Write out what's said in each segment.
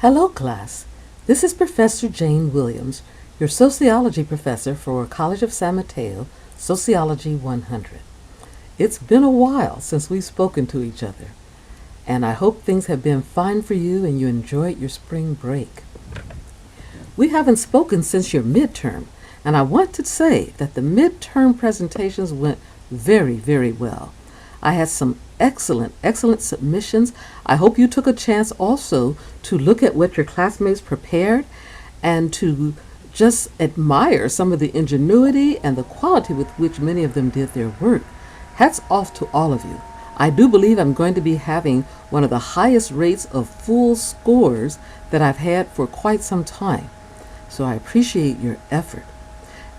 Hello, class. This is Professor Jane Williams, your sociology professor for College of San Mateo, Sociology 100. It's been a while since we've spoken to each other, and I hope things have been fine for you and you enjoyed your spring break. We haven't spoken since your midterm, and I want to say that the midterm presentations went very, very well. I had some excellent submissions. I hope you took a chance also to look at what your classmates prepared and to just admire some of the ingenuity and the quality with which many of them did their work. Hats off to all of you. I do believe I'm going to be having one of the highest rates of full scores that I've had for quite some time. So I appreciate your effort.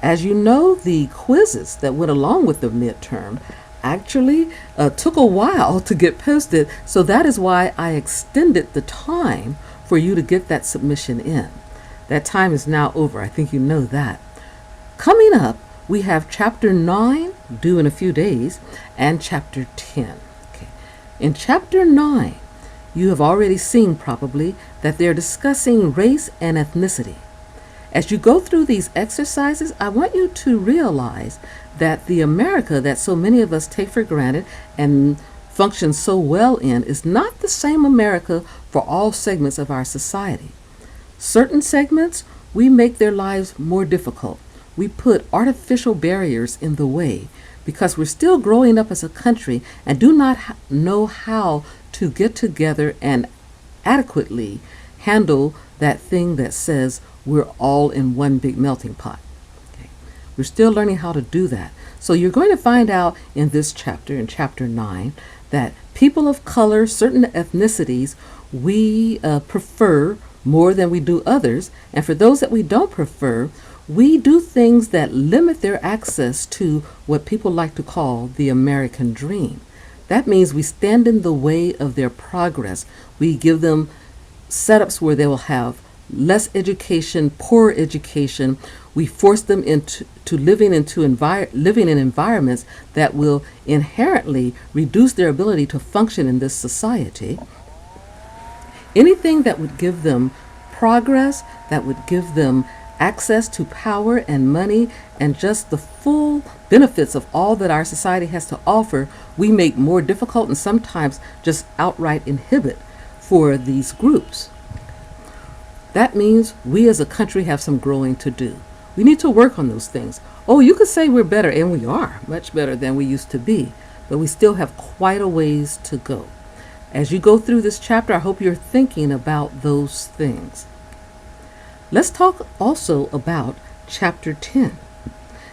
As you know, the quizzes that went along with the midterm actually took a while to get posted, so that is why I extended the time for you to get that submission in. That time is now over. I think you know that. Coming up, we have Chapter 9 due in a few days and Chapter 10. Okay. In Chapter 9, you have already seen probably that they're discussing race and ethnicity. As you go through these exercises, I want you to realize that the America that so many of us take for granted and function so well in is not the same America for all segments of our society. Certain segments, we make their lives more difficult. We put artificial barriers in the way because we're still growing up as a country and do not know how to get together and adequately handle that thing that says we're all in one big melting pot. Okay. We're still learning how to do that. So you're going to find out in this chapter, in Chapter 9, that people of color, certain ethnicities, we prefer more than we do others. And for those that we don't prefer, we do things that limit their access to what people like to call the American dream. That means we stand in the way of their progress. We give them setups where they will have less education, poor education. We force them into living in environments that will inherently reduce their ability to function in this society. Anything that would give them progress, that would give them access to power and money and just the full benefits of all that our society has to offer, we make more difficult and sometimes just outright inhibit for these groups. That means we as a country have some growing to do. We need to work on those things. Oh, you could say we're better, and we are much better than we used to be, but we still have quite a ways to go. As you go through this chapter, I hope you're thinking about those things. Let's talk also about Chapter 10.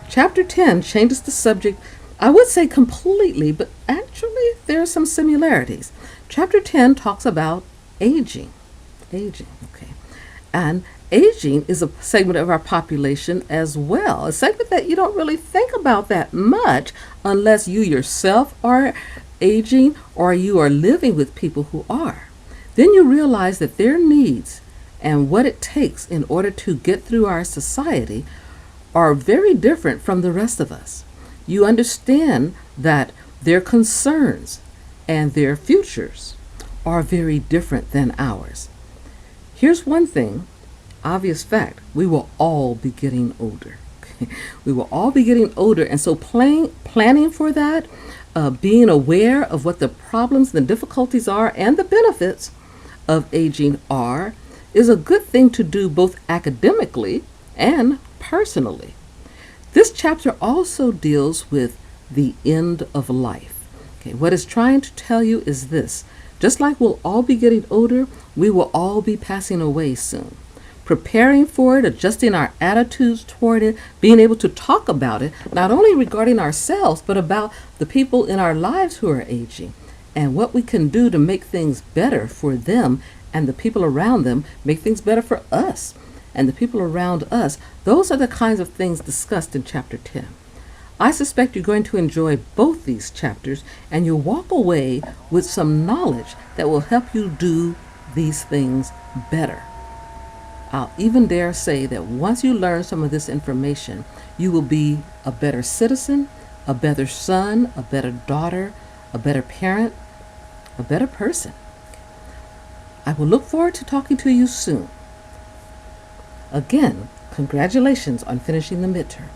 Chapter 10 changes the subject, I would say completely, but actually there are some similarities. Chapter 10 talks about aging. Okay. And aging is a segment of our population as well, a segment that you don't really think about that much unless you yourself are aging or you are living with people who are. Then you realize that their needs and what it takes in order to get through our society are very different from the rest of us. You understand that their concerns and their futures are very different than ours. Here's one thing, obvious fact, we will all be getting older. We will all be getting older, and so planning for that, being aware of what the problems and the difficulties are and the benefits of aging are, is a good thing to do both academically and personally. This chapter also deals with the end of life. Okay, what it's trying to tell you is this. Just like we'll all be getting older, we will all be passing away soon. Preparing for it, adjusting our attitudes toward it, being able to talk about it, not only regarding ourselves, but about the people in our lives who are aging and what we can do to make things better for them and the people around them, make things better for us and the people around us. Those are the kinds of things discussed in Chapter 10. I suspect you're going to enjoy both these chapters and you'll walk away with some knowledge that will help you do these things better. I'll even dare say that once you learn some of this information, you will be a better citizen, a better son, a better daughter, a better parent, a better person. I will look forward to talking to you soon. Again, congratulations on finishing the midterm.